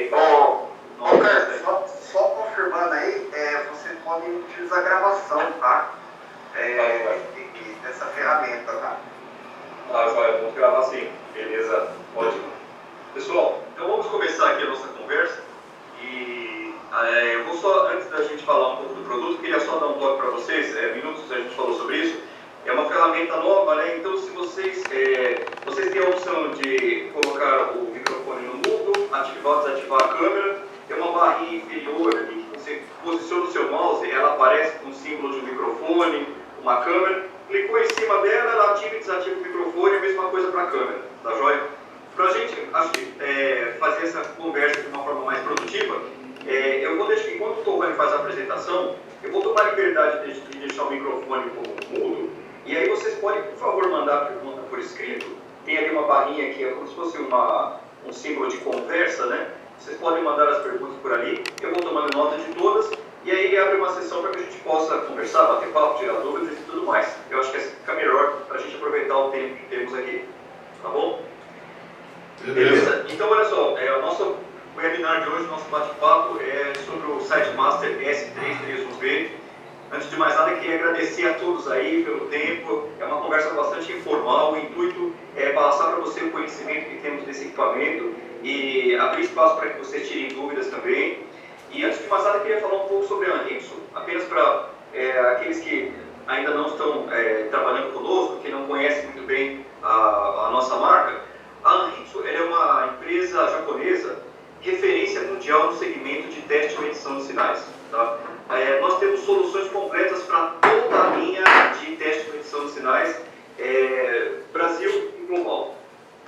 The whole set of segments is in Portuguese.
Carlos, só confirmando aí, você pode utilizar a gravação, tá? Dessa ferramenta, tá? Joia, vamos gravar sim. Beleza, ótimo. Pessoal, então vamos começar aqui a nossa conversa. E eu vou só, antes da gente falar um pouco do produto, queria só dar um toque para vocês, minutos a gente falou sobre isso. É uma ferramenta nova, né? Então se vocês têm a opção de colocar o microfone no mudo, ativar ou desativar a câmera, tem uma barrinha inferior ali que você posiciona o seu mouse, ela aparece com o símbolo de um microfone, uma câmera, clicou em cima dela, ela ativa e desativa o microfone, a mesma coisa para a câmera, tá joia? Para a gente fazer essa conversa de uma forma mais produtiva, eu vou deixar, enquanto o Torrone faz a apresentação, eu vou tomar a liberdade de deixar o microfone como mudo, e aí vocês podem, por favor, mandar a pergunta por escrito. Tem ali uma barrinha que é como se fosse um símbolo de conversa, né? Vocês podem mandar as perguntas por ali, eu vou tomando nota de todas, e aí abre uma sessão para que a gente possa conversar, bater papo, tirar dúvidas e tudo mais. Eu acho que fica melhor para a gente aproveitar o tempo que temos aqui, tá bom? Beleza? Então, olha só, o nosso webinar de hoje, nosso bate-papo é sobre o SiteMaster S331B. Antes de mais nada, queria agradecer a todos aí pelo tempo. É uma conversa bastante informal. O intuito é passar para você o conhecimento que temos desse equipamento e abrir espaço para que vocês tirem dúvidas também. E antes de mais nada, queria falar um pouco sobre a Anritsu, apenas para aqueles que ainda não estão trabalhando conosco, que não conhecem muito bem a nossa marca. A Anritsu é uma empresa japonesa referência mundial no segmento de teste e medição de sinais. Tá? Nós temos soluções completas para toda a linha de teste e medição de sinais, Brasil e global.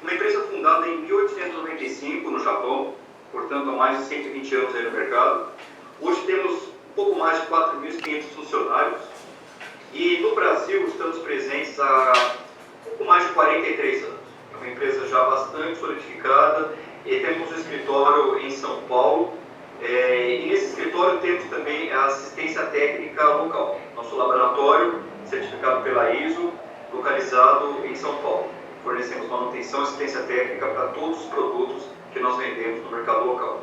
Uma empresa fundada em 1895 no Japão, portanto há mais de 120 anos aí no mercado. Hoje temos um pouco mais de 4.500 funcionários e no Brasil estamos presentes há um pouco mais de 43 anos. É uma empresa já bastante solidificada e temos um escritório em São Paulo. E nesse escritório temos também a assistência técnica local. Nosso laboratório, certificado pela ISO, localizado em São Paulo. Fornecemos manutenção e assistência técnica para todos os produtos que nós vendemos no mercado local.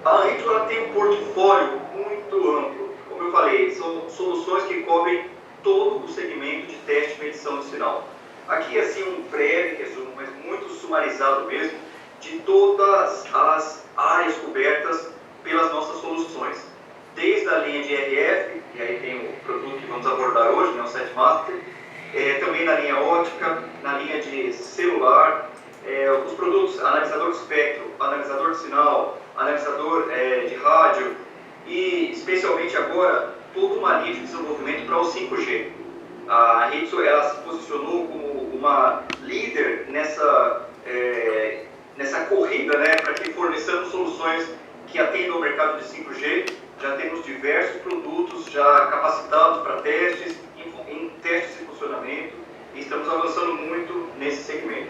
A Anritsu tem um portfólio muito amplo. Como eu falei, são soluções que cobrem todo o segmento de teste e medição de sinal. Aqui, assim, um breve resumo, mas muito sumarizado mesmo, de todas as áreas cobertas pelas nossas soluções. Desde a linha de RF, e aí tem o produto que vamos abordar hoje, né, o SiteMaster, também na linha ótica, na linha de celular, os produtos analisador de espectro, analisador de sinal, analisador de rádio e, especialmente agora, toda uma linha de desenvolvimento para o 5G. A Anritsu ela se posicionou como uma líder nessa corrida, né, para que forneçamos soluções que atendam ao mercado de 5G. Já temos diversos produtos já capacitados para testes, em testes de funcionamento, e estamos avançando muito nesse segmento.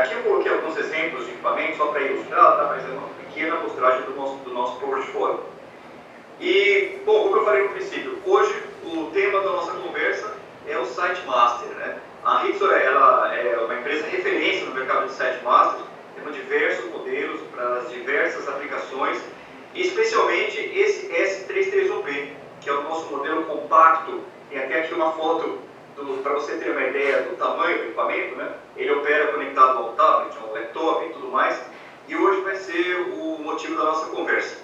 Aqui eu coloquei alguns exemplos de equipamentos só para ilustrar, tá? Mas é uma pequena amostragem do nosso portfólio. E, bom, como eu falei no princípio, hoje o tema da nossa conversa é o SiteMaster, né? A Anritsu ela é uma empresa referência no mercado de SiteMaster, temos diversos modelos para as diversas aplicações, e especialmente esse S331B, que é o nosso modelo compacto. Tem até aqui uma foto para você ter uma ideia do tamanho do equipamento, né? Ele opera conectado ao tablet, ao laptop e tudo mais, e hoje vai ser o motivo da nossa conversa.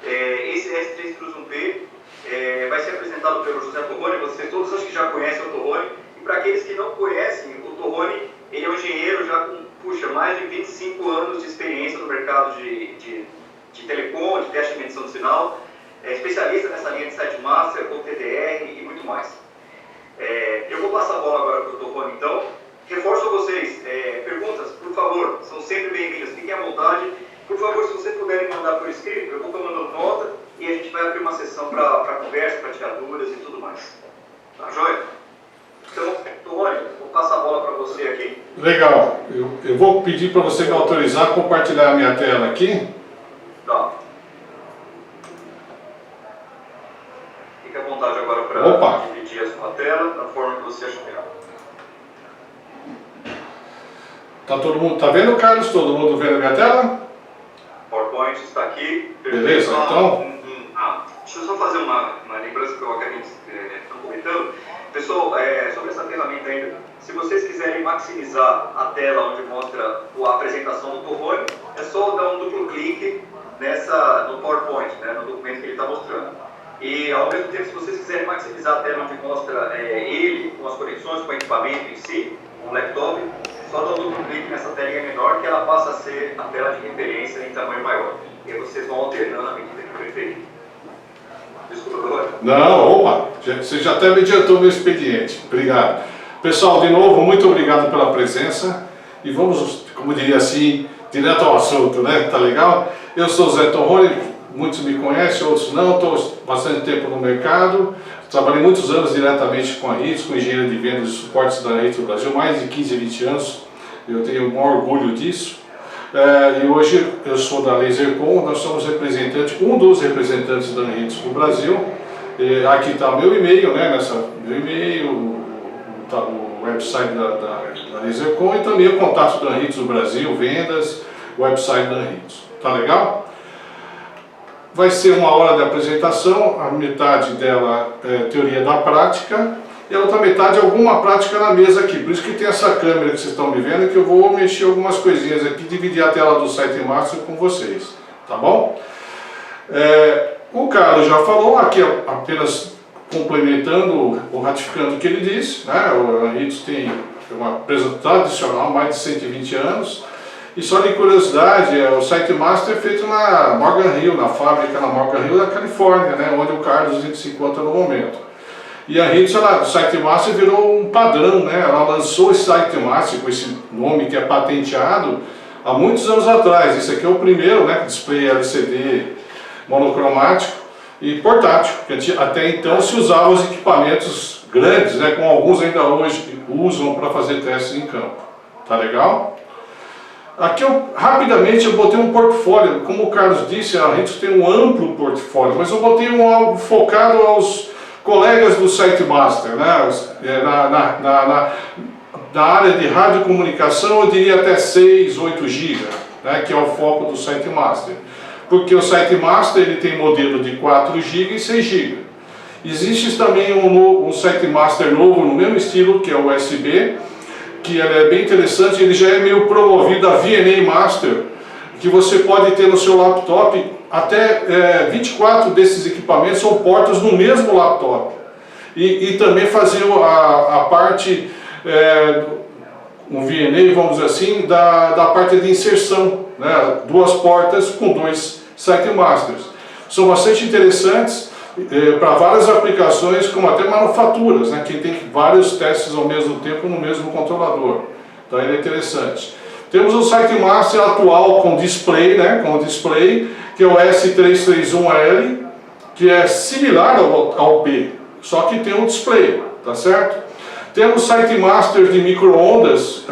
Esse S331B vai ser apresentado pelo José Torrone. Vocês todos acho que já conhecem o Torrone, e para aqueles que não conhecem, o Torrone ele é um engenheiro já com mais de 25 anos de experiência no mercado de telecom, de teste de medição de sinal, especialista nessa linha de SiteMaster, OTDR e muito mais. Eu vou passar a bola agora para o Torrone, então. Reforço a vocês, perguntas, por favor, são sempre bem-vindas, fiquem à vontade. Por favor, se vocês puderem mandar por escrito, eu vou tomando nota e a gente vai abrir uma sessão para conversa, para tirar dúvidas e tudo mais. Tá joia? Então, Torrone, vou passar a bola para você aqui. Legal. Eu vou pedir para você me autorizar a compartilhar a minha tela aqui. Tá. Fique à vontade agora para dividir a sua tela da forma que você achar melhor. Tá todo mundo, tá vendo, Carlos? Todo mundo vendo a minha tela? gente está aqui. Beleza, então? Deixa eu só fazer uma lembrança que eu acabei não comentando. Pessoal, sobre essa ferramenta ainda, se vocês quiserem maximizar a tela onde mostra a apresentação do Torrone, é só dar um duplo clique no PowerPoint, né, no documento que ele está mostrando. E ao mesmo tempo, se vocês quiserem maximizar a tela onde mostra ele, com as conexões, com o equipamento em si, com o laptop, só dá um duplo clique nessa telinha menor que ela passa a ser a tela de referência em tamanho maior. E aí vocês vão alternando à medida que preferir. Desculpa, Torrone. Não, opa, você já até me adiantou meu expediente. Obrigado. Pessoal, de novo, muito obrigado pela presença. E vamos, como diria assim, direto ao assunto, né? Tá legal? Eu sou o Zé Torrone, muitos me conhecem, outros não. Estou bastante tempo no mercado. Trabalhei muitos anos diretamente com a RITS, com engenheiro de vendas e suportes da RITS no Brasil, mais de 15, 20 anos. Eu tenho o maior orgulho disso. E hoje eu sou da LaserCom, nós somos representantes, um dos representantes da RITS no Brasil. Aqui está o meu e-mail, né? Meu e-mail, o website da LaserCom e também o contato da RITS no Brasil, vendas, o website da RITS. Tá legal? Vai ser uma hora de apresentação, a metade dela é teoria da prática e a outra metade alguma prática na mesa aqui. Por isso que tem essa câmera que vocês estão me vendo, que eu vou mexer algumas coisinhas aqui, dividir a tela do site Master com vocês, tá bom? O Carlos já falou, aqui apenas complementando ou ratificando o que ele disse, né? A RITS tem uma empresa tradicional, mais de 120 anos. E só de curiosidade, o Site Master é feito na Morgan Hill, na fábrica na Morgan Hill da Califórnia, né, onde o Carlos se encontra no momento. E a RITS, o Site Master virou um padrão, né, ela lançou esse Site Master com esse nome que é patenteado há muitos anos atrás. Esse aqui é o primeiro, né, display LCD monocromático e portátil, porque até então se usava os equipamentos grandes, né, como alguns ainda hoje usam para fazer testes em campo. Tá legal? Aqui rapidamente eu botei um portfólio, como o Carlos disse, a RITS tem um amplo portfólio, mas eu botei algo focado aos colegas do Site Master, né? Na área de radiocomunicação eu diria até 6, 8 GB, né? Que é o foco do Site Master. Porque o Site Master ele tem modelo de 4 GB e 6 GB. Existe também um Site Master novo no mesmo estilo, que é o USB, que é bem interessante, ele já é meio promovido a VNA Master, que você pode ter no seu laptop, até 24 desses equipamentos são portas no mesmo laptop. E também fazer a parte, um VNA, vamos dizer assim, da parte de inserção, né? 2 portas com 2 Site Masters. São bastante interessantes, para várias aplicações, como até manufaturas, né, que tem vários testes ao mesmo tempo no mesmo controlador. Então ele é interessante. Temos o Site Master atual com display, né, que é o S331L, que é similar ao P, só que tem um display, tá certo? Temos o Site Master de micro-ondas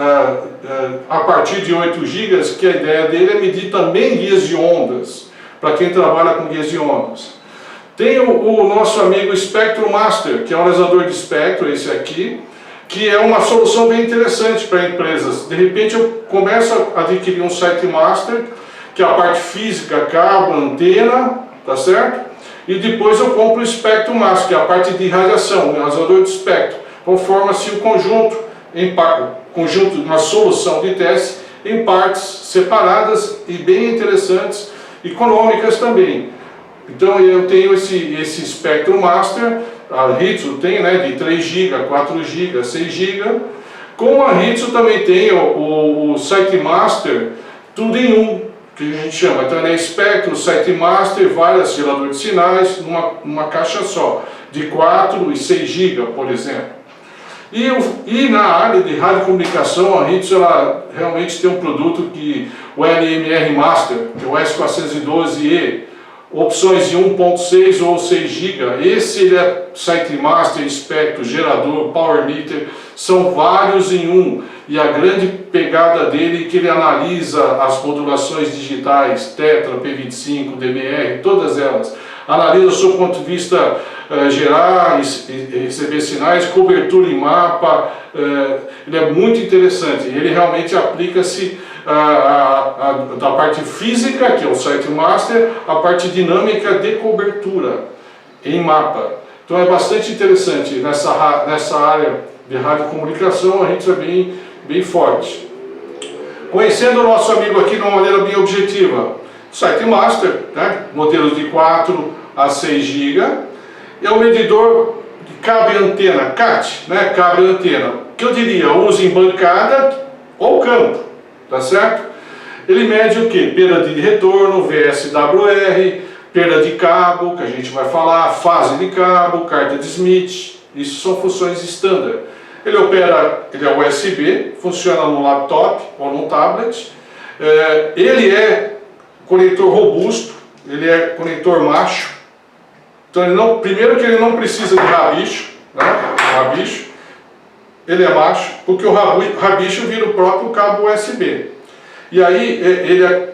a partir de 8 GB, que a ideia dele é medir também guias de ondas, para quem trabalha com guias de ondas. Tem o nosso amigo Spectrum Master, que é um analisador de espectro, esse aqui, que é uma solução bem interessante para empresas. De repente eu começo a adquirir um Site Master, que é a parte física, cabo, antena, tá certo? E depois eu compro o Spectrum Master, que é a parte de radiação, o analisador de espectro. Então forma-se o conjunto, uma solução de teste em partes separadas e bem interessantes, econômicas também. Então eu tenho esse Spectrum Master, a RITS tem, né, de 3 GB, 4 GB, 6 GB. Com a RITS também tem o Site Master, tudo em um, que a gente chama. Então é Spectrum, Site Master, vários geradores de sinais, numa caixa só, de 4 e 6 GB, por exemplo. E na área de radiocomunicação, a RITS ela realmente tem um produto que o LMR Master, que é o S412E, opções de 1.6 ou 6 GB. Esse ele é Site Master, espectro, gerador, power meter, são vários em um. E a grande pegada dele é que ele analisa as modulações digitais, Tetra, P25, DMR, todas elas. Analisa do seu ponto de vista gerar e receber sinais, cobertura em mapa. Ele é muito interessante. Ele realmente aplica-se da parte física, que é o SiteMaster, a parte dinâmica de cobertura em mapa. Então é bastante interessante. Nessa área de radiocomunicação a gente é bem forte. Conhecendo o nosso amigo aqui de uma maneira bem objetiva, SiteMaster, né, modelos de 4 a 6 GB, é o medidor de cabo e antena, CAT, né, cabo e antena, que eu diria, use em bancada ou campo, tá certo? Ele mede o que? Perda de retorno, VSWR, perda de cabo, que a gente vai falar, fase de cabo, carta de Smith, isso são funções standard. Ele é USB, funciona no laptop ou no tablet. Ele é conector robusto, ele é conector macho. Então, primeiro que ele não precisa de rabicho, né? Rabicho. Ele é macho, porque o rabicho vira o próprio cabo USB. E aí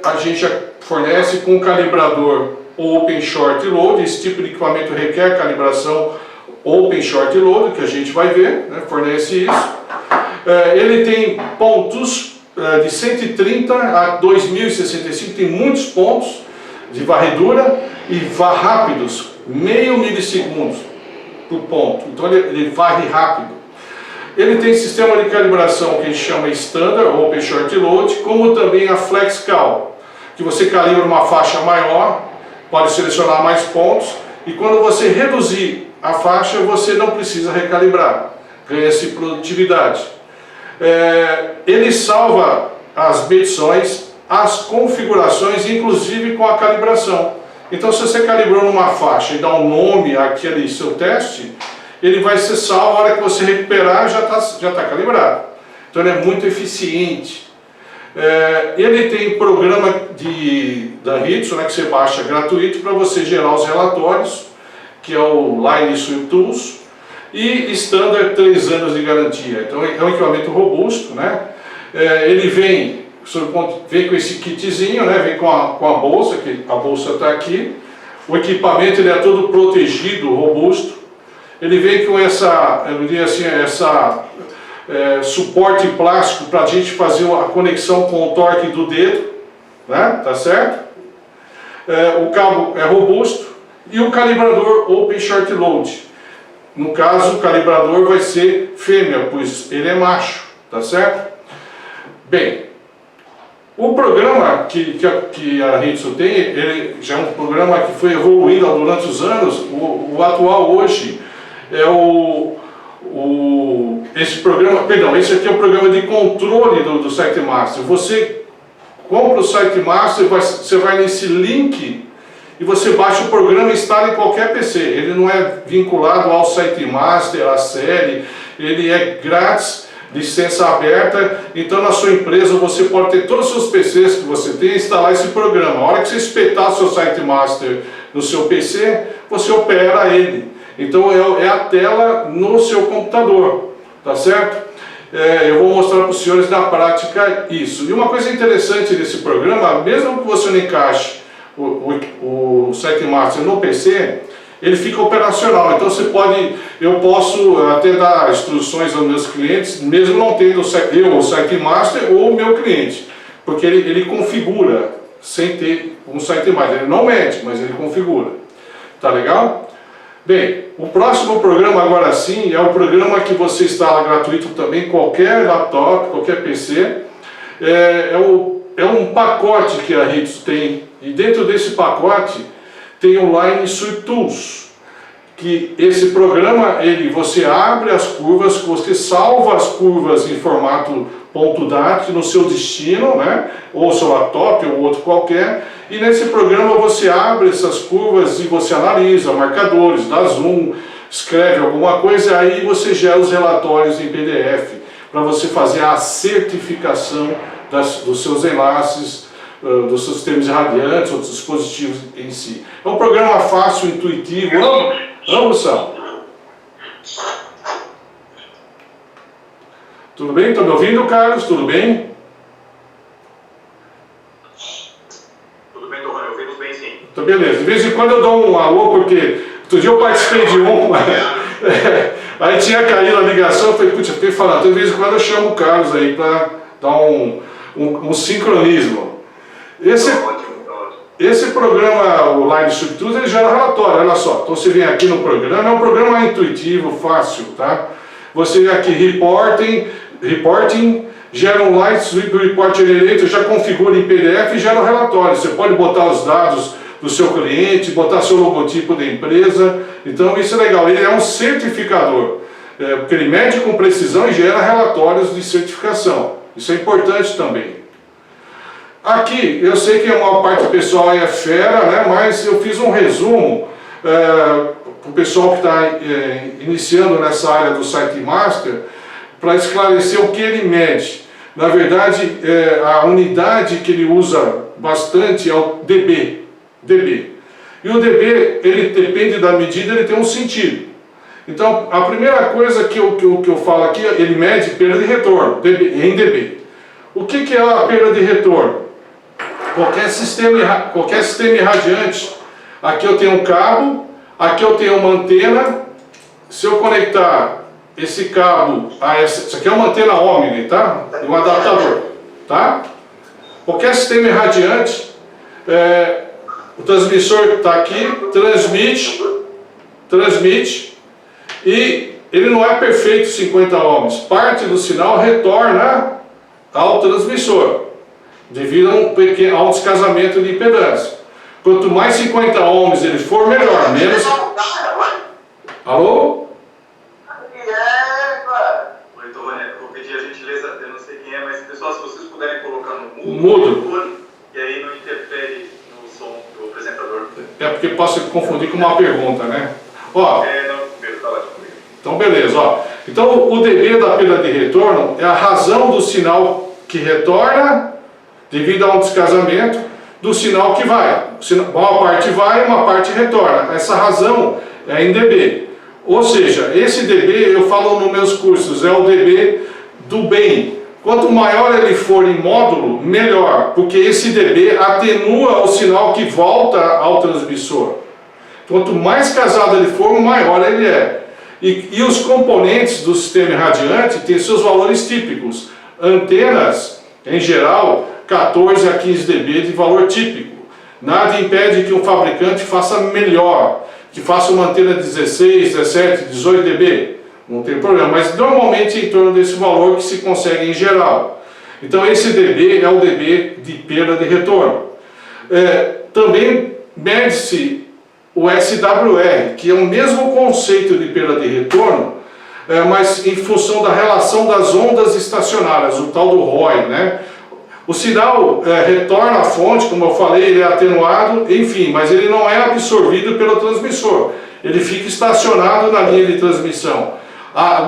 a gente fornece com um calibrador Open Short Load. Esse tipo de equipamento requer calibração Open Short Load, que a gente vai ver, né? Fornece isso. Ele tem pontos de 130 a 2065, tem muitos pontos de varredura e rápidos, meio milissegundos por ponto. Então ele varre rápido. Ele tem sistema de calibração que a gente chama Standard, Open Short Load, como também a FlexCal, que você calibra uma faixa maior, pode selecionar mais pontos, e quando você reduzir a faixa, você não precisa recalibrar, ganha-se produtividade. Ele salva as medições, as configurações, inclusive com a calibração. Então, se você calibrou numa faixa e dá um nome àquele seu teste, ele vai ser salvo, a hora que você recuperar já está calibrado. Então ele é muito eficiente. Ele tem programa da Hitsu, né, que você baixa gratuito para você gerar os relatórios, que é o Line Suite Tools, e Standard 3 anos de garantia. Então é um equipamento robusto, né? Ele vem com esse kitzinho, né? Vem com a bolsa, que a bolsa está aqui. O equipamento ele é todo protegido, robusto. Ele vem com suporte plástico para a gente fazer a conexão com o torque do dedo, né? Tá certo? O cabo é robusto e o calibrador Open Short Load. No caso, o calibrador vai ser fêmea, pois ele é macho, tá certo? Bem, o programa que a Hitsu tem, ele já é um programa que foi evoluindo durante os anos. O atual hoje é esse aqui é o programa de controle do SiteMaster. Você compra o SiteMaster, você vai nesse link e você baixa o programa e instala em qualquer PC. Ele não é vinculado ao SiteMaster, à série, ele é grátis, licença aberta. Então na sua empresa você pode ter todos os seus PCs que você tem e instalar esse programa. A hora que você espetar o seu SiteMaster no seu PC, você opera ele. Então é a tela no seu computador, tá certo? Eu vou mostrar para os senhores na prática isso. E uma coisa interessante desse programa, mesmo que você não encaixe o SiteMaster no PC, ele fica operacional. Então eu posso até dar instruções aos meus clientes, mesmo não tendo o SiteMaster ou o meu cliente, porque ele configura sem ter um SiteMaster. Ele não mede, mas ele configura. Tá legal? Bem, o próximo programa agora sim é o programa que você instala gratuito também, qualquer laptop, qualquer PC. É um pacote que a Hitsu tem, e dentro desse pacote tem o Line Suite Tools, que esse programa, você abre as curvas, você salva as curvas em formato .dat no seu destino, né? Ou seu laptop ou outro qualquer, e nesse programa você abre essas curvas e você analisa marcadores, dá zoom, escreve alguma coisa, aí você gera os relatórios em PDF para você fazer a certificação dos seus enlaces, dos seus sistemas irradiantes ou dos dispositivos em si. É um programa fácil, intuitivo. Vamos, Sal. Tudo bem? Estão me ouvindo, Carlos? Tudo bem? Tudo bem, Torrano. Eu ouvi bem, sim. Então, beleza. De vez em quando eu dou um alô, porque outro dia eu participei de um, aí tinha caído a ligação, eu falei, putz, eu fiquei falando. Então, de vez em quando eu chamo o Carlos aí para dar um um sincronismo. Ótimo. Esse programa, o Line Structures, ele gera relatório, olha só. Então você vem aqui no programa, é um programa intuitivo, fácil, tá? Você vem aqui, reporting, gera um Line Structure Report Generator, já configura em PDF e gera o relatório. Você pode botar os dados do seu cliente, botar seu logotipo da empresa. Então isso é legal, ele é um certificador, porque ele mede com precisão e gera relatórios de certificação. Isso é importante também. Aqui, eu sei que a maior parte do pessoal é fera, né, mas eu fiz um resumo para o pessoal que está iniciando nessa área do SiteMaster, para esclarecer o que ele mede. Na verdade, a unidade que ele usa bastante é o dB. E o dB, ele depende da medida, ele tem um sentido. Então, a primeira coisa que eu falo aqui, ele mede perda de retorno, em dB. O que é a perda de retorno? Qualquer sistema irradiante, aqui eu tenho um cabo, aqui eu tenho uma antena. Se eu conectar esse cabo a isso aqui é uma antena Omni, tá? E um adaptador, tá? Qualquer sistema irradiante, o transmissor está aqui, transmite, e ele não é perfeito 50 ohms. Parte do sinal retorna ao transmissor, devido a um descasamento de impedância. Quanto mais 50 ohms ele for, melhor. Menos... Alô? Oi, Tony, eu vou pedir a gentileza, eu não sei quem é, mas pessoal, se vocês puderem colocar no mudo, e aí não interfere no som do apresentador. É porque posso confundir com uma pergunta, né? Ó, tá ótimo. Então beleza, ó. Então o dB da perda de retorno é a razão do sinal que retorna devido a um descasamento do sinal que vai. Uma parte vai, uma parte retorna. Essa razão é em dB. Ou seja, esse dB, eu falo nos meus cursos, é o dB do bem. Quanto maior ele for em módulo, melhor, porque esse dB atenua o sinal que volta ao transmissor. Quanto mais casado ele for, maior ele é. E os componentes do sistema irradiante têm seus valores típicos. Antenas, em geral, 14 a 15 dB de valor típico. Nada impede que um fabricante faça melhor, que faça uma antena 16, 17, 18 dB. Não tem problema, mas normalmente em torno desse valor que se consegue em geral. Então esse dB é o dB de perda de retorno. Também mede-se o SWR, que é o mesmo conceito de perda de retorno, mas em função da relação das ondas estacionárias, o tal do ROI, né? O sinal retorna à fonte, como eu falei, ele é atenuado, enfim, mas ele não é absorvido pelo transmissor. Ele fica estacionado na linha de transmissão.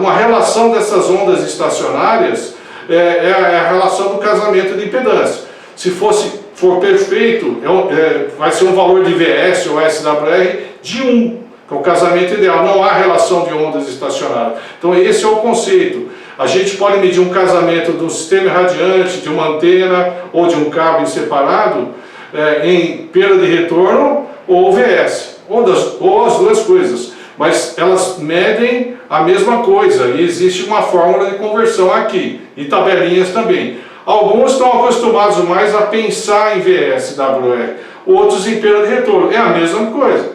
Uma relação dessas ondas estacionárias é a relação do casamento de impedância. Se for perfeito, vai ser um valor de VS ou SWR de 1, que é o casamento ideal. Não há relação de ondas estacionárias. Então esse é o conceito. A gente pode medir um casamento de um sistema irradiante, de uma antena ou de um cabo em separado em perda de retorno ou VS, ou as duas coisas. Mas elas medem a mesma coisa e existe uma fórmula de conversão aqui, e tabelinhas também. Alguns estão acostumados mais a pensar em VSWR, outros em perda de retorno. É a mesma coisa.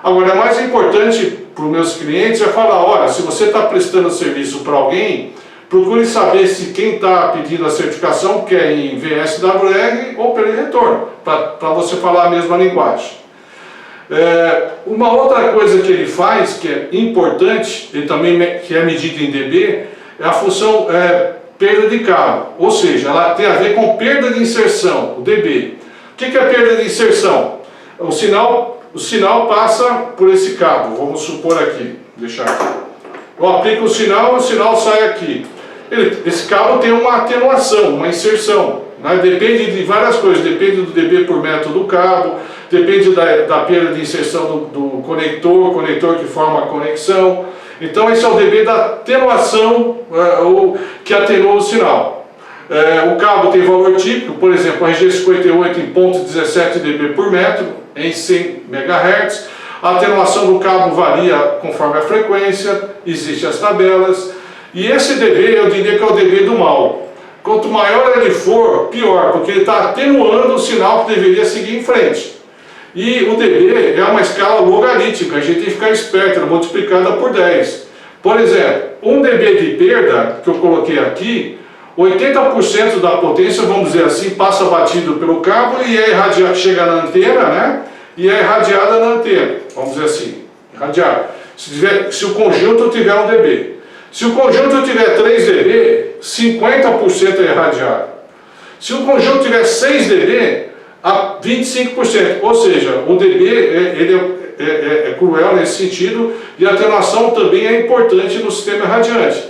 Agora, o mais importante para os meus clientes é falar, olha, se você está prestando serviço para alguém, procure saber se quem está pedindo a certificação quer em VSWR ou perda de retorno, para você falar a mesma linguagem. Uma outra coisa que ele faz, que é importante, ele também que é medido em dB, é a função perda de cabo, ou seja, ela tem a ver com perda de inserção, o dB. O que é perda de inserção? O sinal passa por esse cabo, vamos supor aqui, deixar aqui. Eu aplico o sinal sai aqui. Esse cabo tem uma atenuação, uma inserção, né? Depende de várias coisas, depende do dB por metro do cabo, depende da perda de inserção do conector que forma a conexão. Então esse é o dB da atenuação que atenua o sinal. O cabo tem valor típico, por exemplo, a RG58 em 0.17 dB por metro, em 100 MHz. A atenuação do cabo varia conforme a frequência, existem as tabelas. E esse dB, eu diria que é o dB do mal. Quanto maior ele for, pior, porque ele está atenuando o sinal que deveria seguir em frente. E o dB é uma escala logarítmica, a gente tem que ficar esperto, ela é multiplicada por 10. Por exemplo, 1 dB de perda, que eu coloquei aqui, 80% da potência, vamos dizer assim, passa batido pelo cabo e é irradiado, chega na antena, né? E é irradiada na antena, vamos dizer assim, irradiada. Se o conjunto tiver 1 dB. Se o conjunto tiver 3 dB, 50% é irradiado. Se o conjunto tiver 6 dB, a 25%. Ou seja, o dB ele é cruel nesse sentido e a atenuação também é importante no sistema irradiante.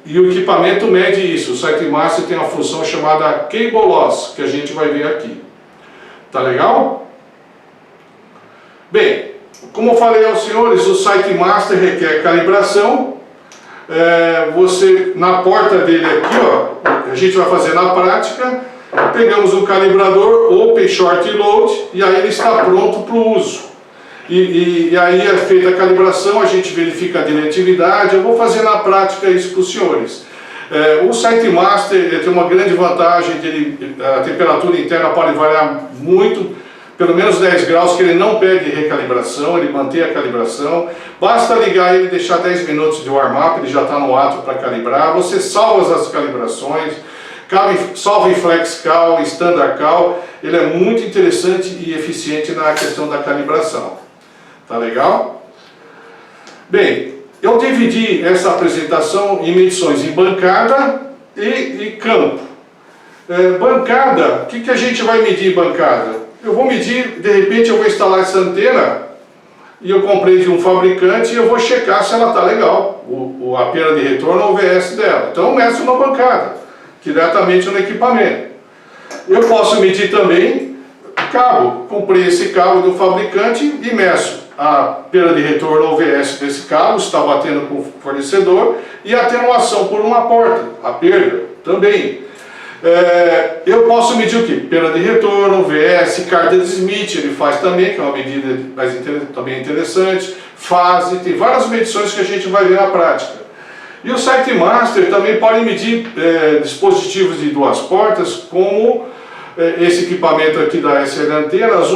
E o equipamento mede isso. O SiteMaster tem uma função chamada Cable Loss, que a gente vai ver aqui. Tá legal? Bem, como eu falei aos senhores, o SiteMaster requer calibração. Você, na porta dele aqui, ó, a gente vai fazer na prática, pegamos um calibrador Open Short Load e aí ele está pronto para o uso. E aí é feita a calibração, a gente verifica a diretividade. Eu vou fazer na prática isso para os senhores. O SiteMaster tem uma grande vantagem, a temperatura interna pode variar muito, pelo menos 10 graus, que ele não pede recalibração, ele mantém a calibração. Basta ligar ele e deixar 10 minutos de warm-up, ele já está no ato para calibrar. Você salva as calibrações, salva em FlexCal, StandardCal. Ele é muito interessante e eficiente na questão da calibração. Tá legal? Bem, eu dividi essa apresentação em medições em bancada e campo. Bancada, o que a gente vai medir em bancada? Eu vou medir, de repente eu vou instalar essa antena e eu comprei de um fabricante e eu vou checar se ela está legal, a perda de retorno ou o VS dela. Então eu meço na bancada, diretamente no equipamento. Eu posso medir também cabo, comprei esse cabo do fabricante e meço a perda de retorno ou VS desse cabo, se está batendo com o fornecedor, e a atenuação por uma porta, a perda também. Eu posso medir o que? Perda de retorno, VS, carta de Smith, ele faz também, que é uma medida também interessante, fase, tem várias medições que a gente vai ver na prática. E o SiteMaster também pode medir dispositivos de duas portas, como esse equipamento aqui da SL Antenas,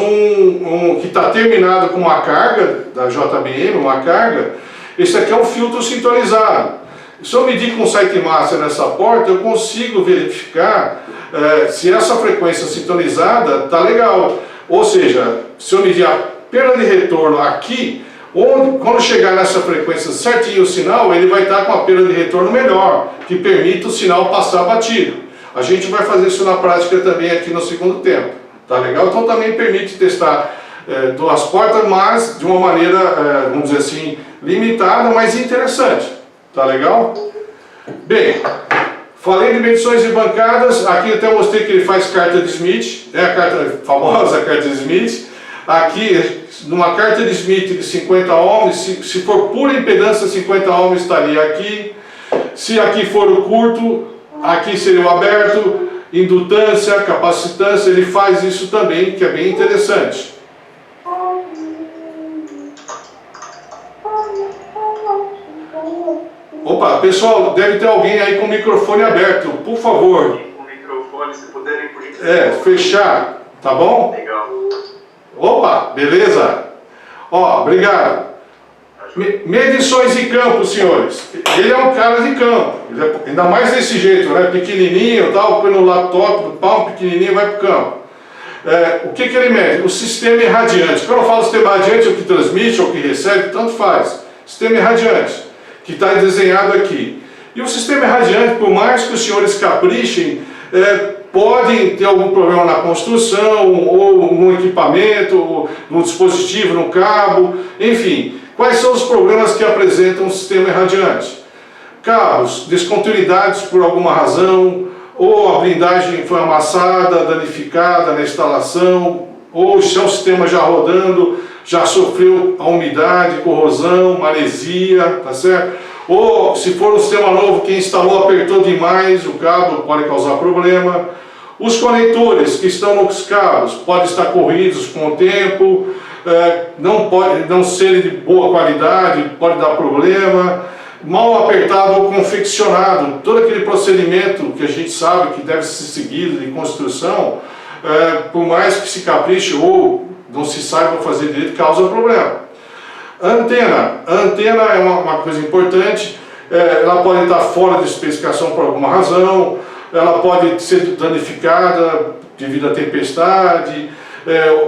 que está terminado com uma carga da JBM, uma carga. Esse aqui é um filtro sintonizado. Se eu medir com o SiteMaster nessa porta, eu consigo verificar se essa frequência sintonizada está legal. Ou seja, se eu medir a perda de retorno aqui, quando chegar nessa frequência certinho o sinal, ele vai estar com a perda de retorno melhor, que permite o sinal passar batido. A gente vai fazer isso na prática também aqui no segundo tempo. Tá legal? Então também permite testar duas portas, mas de uma maneira, vamos dizer assim, limitada, mas interessante. Tá legal? Bem, falei de medições de bancadas, aqui até mostrei que ele faz carta de Smith, a famosa carta de Smith. Aqui, numa carta de Smith de 50 ohms, se for pura impedância, 50 ohms estaria aqui. Se aqui for o curto, aqui seria o aberto, indutância, capacitância, ele faz isso também, que é bem interessante. Opa, pessoal, deve ter alguém aí com o microfone aberto, por favor. Com o microfone, se puderem, por gentileza. Fechar, tá bom? Legal. Opa, beleza. Ó, obrigado. Medições de campo, senhores. Ele é um cara de campo, ainda mais desse jeito, né? Pequenininho, tal, põe no laptop, no palmo pequenininho, vai para o campo. O que ele mede? O sistema irradiante. Quando eu falo sistema irradiante, o que transmite ou o que recebe, tanto faz. Sistema irradiante, que está desenhado aqui. E o sistema irradiante, por mais que os senhores caprichem, podem ter algum problema na construção, ou no equipamento, ou no dispositivo, no cabo, enfim. Quais são os problemas que apresentam o sistema irradiante? Cabos, descontinuidades por alguma razão, ou a blindagem foi amassada, danificada na instalação, ou se é um sistema já rodando, já sofreu a umidade, corrosão, maresia, tá certo? Ou se for um sistema novo, quem instalou apertou demais, o cabo pode causar problema. Os conectores que estão nos cabos podem estar corridos com o tempo, não serem de boa qualidade, pode dar problema. mal apertado ou confeccionado, todo aquele procedimento que a gente sabe que deve ser seguido de construção, por mais que se capriche ou não se saiba fazer direito, causa problema. A antena é uma coisa importante, ela pode estar fora de especificação por alguma razão, ela pode ser danificada devido à tempestade,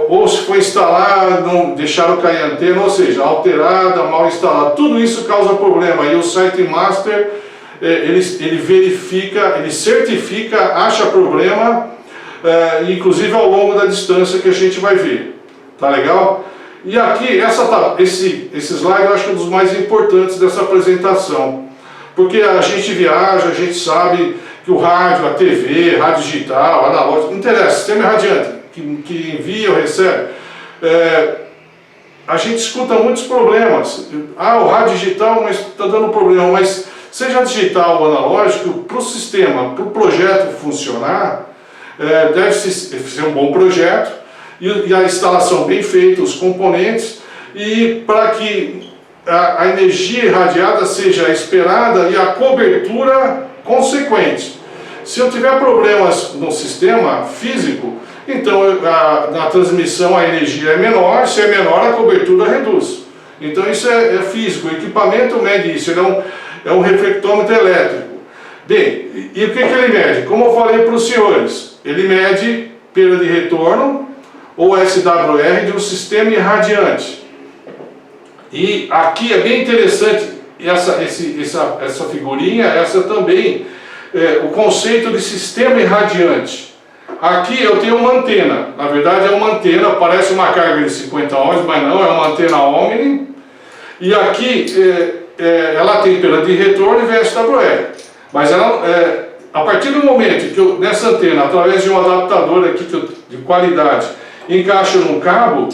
ou se for instalada, não deixaram cair a antena, ou seja, alterada, mal instalada, tudo isso causa problema. E o SiteMaster, ele verifica, ele certifica, acha problema, inclusive ao longo da distância que a gente vai ver. Tá legal? E aqui, esse slide eu acho que é um dos mais importantes dessa apresentação, porque a gente viaja, a gente sabe que o rádio, a TV, rádio digital, analógico, não interessa, sistema radiante, que envia ou recebe, a gente escuta muitos problemas. O rádio digital, mas está dando problema, mas seja digital ou analógico, para o sistema, para o projeto funcionar, deve ser um bom projeto, e a instalação bem feita, os componentes, e para que a energia irradiada seja esperada e a cobertura consequente. Se eu tiver problemas no sistema físico, então na transmissão a energia é menor, se é menor a cobertura reduz. Então isso é físico, o equipamento mede isso, ele é um reflectômetro elétrico. Bem, e o que ele mede? Como eu falei para os senhores, ele mede perda de retorno, ou SWR, de um sistema irradiante. E aqui é bem interessante essa figurinha, essa também, o conceito de sistema irradiante. Aqui eu tenho uma antena, na verdade é uma antena, parece uma carga de 50 ohms, mas não, é uma antena Omni. E aqui ela tem perda de retorno e VSWR. Mas a partir do momento que eu, nessa antena, através de um adaptador aqui de qualidade, encaixo num cabo,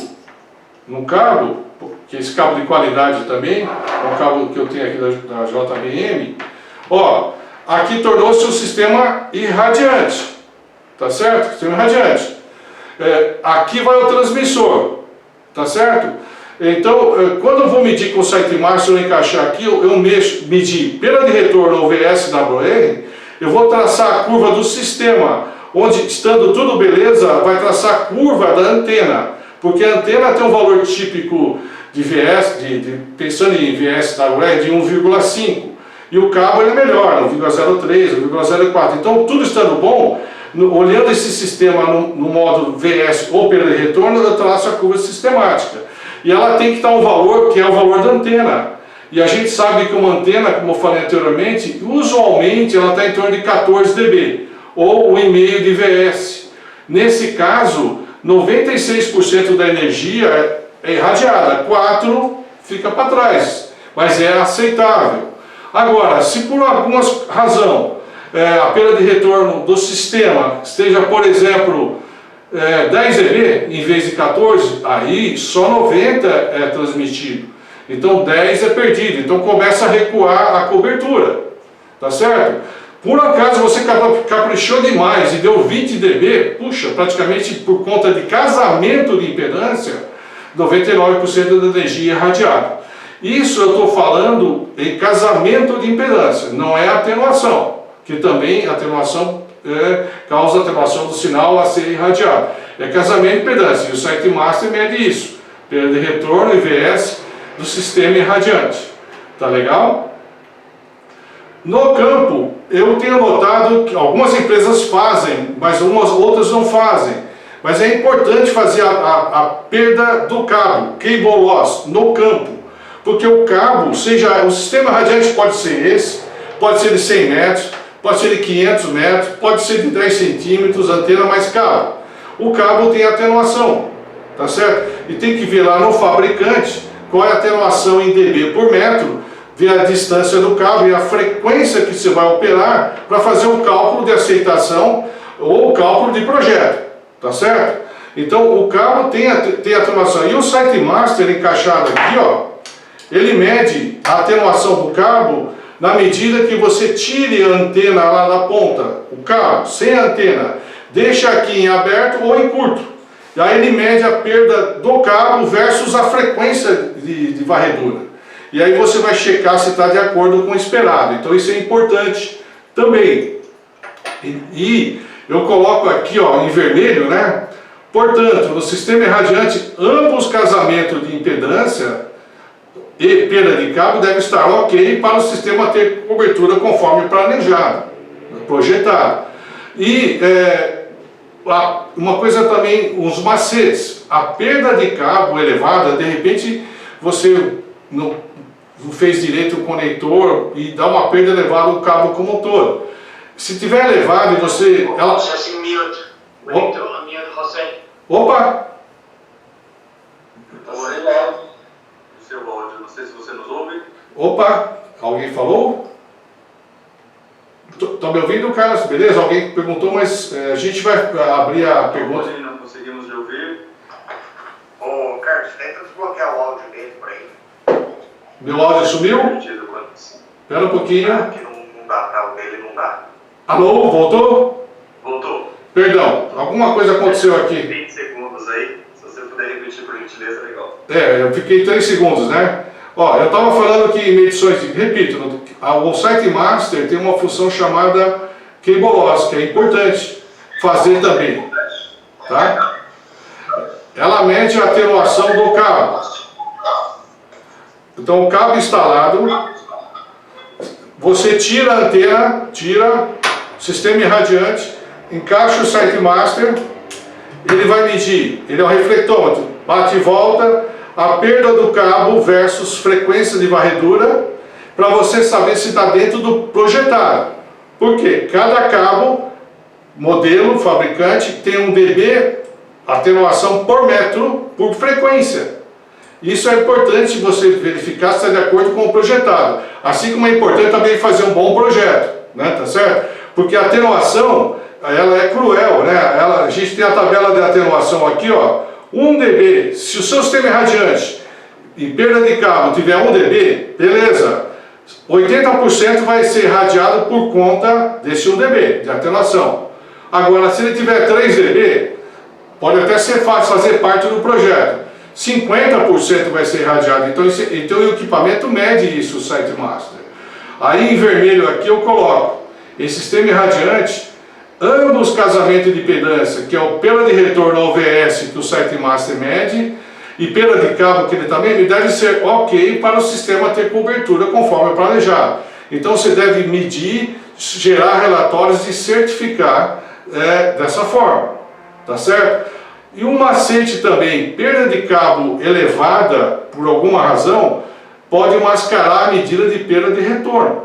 que é esse cabo de qualidade também, é um cabo que eu tenho aqui da JBM, aqui tornou-se um sistema irradiante, tá certo? Sistema irradiante. Aqui vai o transmissor, tá certo? Então, quando eu vou medir com o SiteMaster, eu encaixar aqui, eu medir perda de retorno ou VSWR, eu vou traçar a curva do sistema, onde, estando tudo beleza, vai traçar a curva da antena, porque a antena tem um valor típico de pensando em VSWR de 1,5, e o cabo é melhor, 1,03, 1,04. Então, tudo estando bom, olhando esse sistema no modo VS ou perda de retorno, eu traço a curva sistemática. E ela tem que estar um valor que é o valor da antena. E a gente sabe que uma antena, como eu falei anteriormente, usualmente ela está em torno de 14 dB. Ou 1,5 de VS. Nesse caso, 96% da energia é irradiada, 4% fica para trás, mas é aceitável. Agora, se por alguma razão a perda de retorno do sistema esteja, por exemplo, 10 dB em vez de 14, aí só 90 é transmitido. Então 10 é perdido, então começa a recuar a cobertura, tá certo? Por acaso você caprichou demais e deu 20 dB, puxa, praticamente por conta de casamento de impedância, 99% da energia irradiada. Isso eu estou falando em casamento de impedância, não é atenuação, que também atenuação causa atenuação do sinal a ser irradiado. É casamento de impedância, e o SiteMaster mede isso, perda de retorno e VS do sistema irradiante. Tá legal? No campo, eu tenho notado que algumas empresas fazem, mas outras não fazem. Mas é importante fazer a perda do cabo, cable loss, no campo. Porque o cabo, o sistema radiante pode ser esse, pode ser de 100 metros, pode ser de 500 metros, pode ser de 10 centímetros, antena mais cabo. O cabo tem atenuação, tá certo? E tem que ver lá no fabricante qual é a atenuação em dB por metro, ver a distância do cabo e a frequência que você vai operar para fazer o cálculo de aceitação ou o cálculo de projeto, tá certo? Então o cabo tem atenuação. E o SiteMaster encaixado aqui, ele mede a atenuação do cabo na medida que você tire a antena lá da ponta, o cabo, sem a antena, deixa aqui em aberto ou em curto. E aí ele mede a perda do cabo versus a frequência de varredura. e aí você vai checar se está de acordo com o esperado. Então isso é importante também. E eu coloco aqui, ó, em vermelho, né? Portanto, no sistema irradiante, ambos casamentos de impedância e perda de cabo devem estar ok para o sistema ter cobertura conforme planejado, projetado. E uma coisa também, os macetes. A perda de cabo elevada, de repente você não fez direito o conector e dá uma perda elevada no cabo como um todo. Se tiver elevado e você... Processing mute. Ready to unmute José. Opa! Está sem áudio. O seu áudio, não sei se você nos ouve. Opa! Alguém falou? Tá me ouvindo, Carlos? Beleza? Alguém perguntou, mas a gente vai abrir a pergunta. Não conseguimos de ouvir. Ô, Carlos, tenta desbloquear o áudio dele por aí. Meu áudio sumiu? Permitido quando... Espera um pouquinho. Aqui não dá, pra o dele não dá. Alô? Voltou? Voltou. Perdão, alguma coisa aconteceu aqui. 20 segundos aí. Se você puder repetir por gentileza, legal. Eu fiquei 3 segundos, né? Ó, eu estava falando que em medições, repito, o SiteMaster tem uma função chamada Cable Loss, que é importante fazer também, tá? Ela mede a atenuação do cabo. Então, o cabo instalado, você tira a antena, tira o sistema irradiante, encaixa o SiteMaster, ele vai medir, ele é um reflectômetro, bate e volta, a perda do cabo versus frequência de varredura, para você saber se está dentro do projetado. Por quê? Cada cabo, modelo, fabricante, tem um dB, atenuação por metro, por frequência. Isso é importante você verificar se está de acordo com o projetado. Assim como é importante também fazer um bom projeto, né? Tá certo? Porque a atenuação, ela é cruel, né? A gente tem a tabela de atenuação aqui, ó. 1 dB, se o seu sistema irradiante em perda de cabo tiver 1 dB, beleza, 80% vai ser irradiado por conta desse 1 dB de atenuação. Agora, se ele tiver 3 dB, pode até ser fácil fazer parte do projeto. 50% vai ser irradiado, então o equipamento mede isso, o SiteMaster. Aí em vermelho aqui eu coloco esse sistema irradiante, ambos casamentos de impedância, que é o perda de retorno OVS que o SiteMaster mede, e perda de cabo que ele também mede, deve ser ok para o sistema ter cobertura conforme planejado. Então você deve medir, gerar relatórios e certificar dessa forma, tá certo? E um macete também, perda de cabo elevada por alguma razão, pode mascarar a medida de perda de retorno.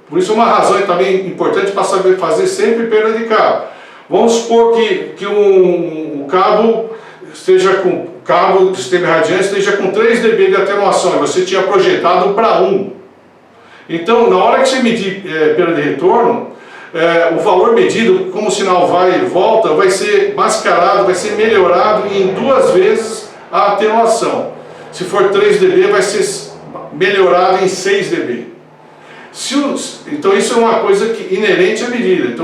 Por isso é uma razão também importante para saber fazer sempre perda de cabo. Vamos supor que um cabo esteja com cabo do sistema irradiante esteja com 3 dB de atenuação e você tinha projetado para 1. Então, na hora que você medir perda de retorno, o valor medido, como o sinal vai e volta, vai ser mascarado, vai ser melhorado em 2 vezes a atenuação. Se for 3 dB, vai ser melhorado em 6 dB. Então isso é uma coisa inerente à medida. Então,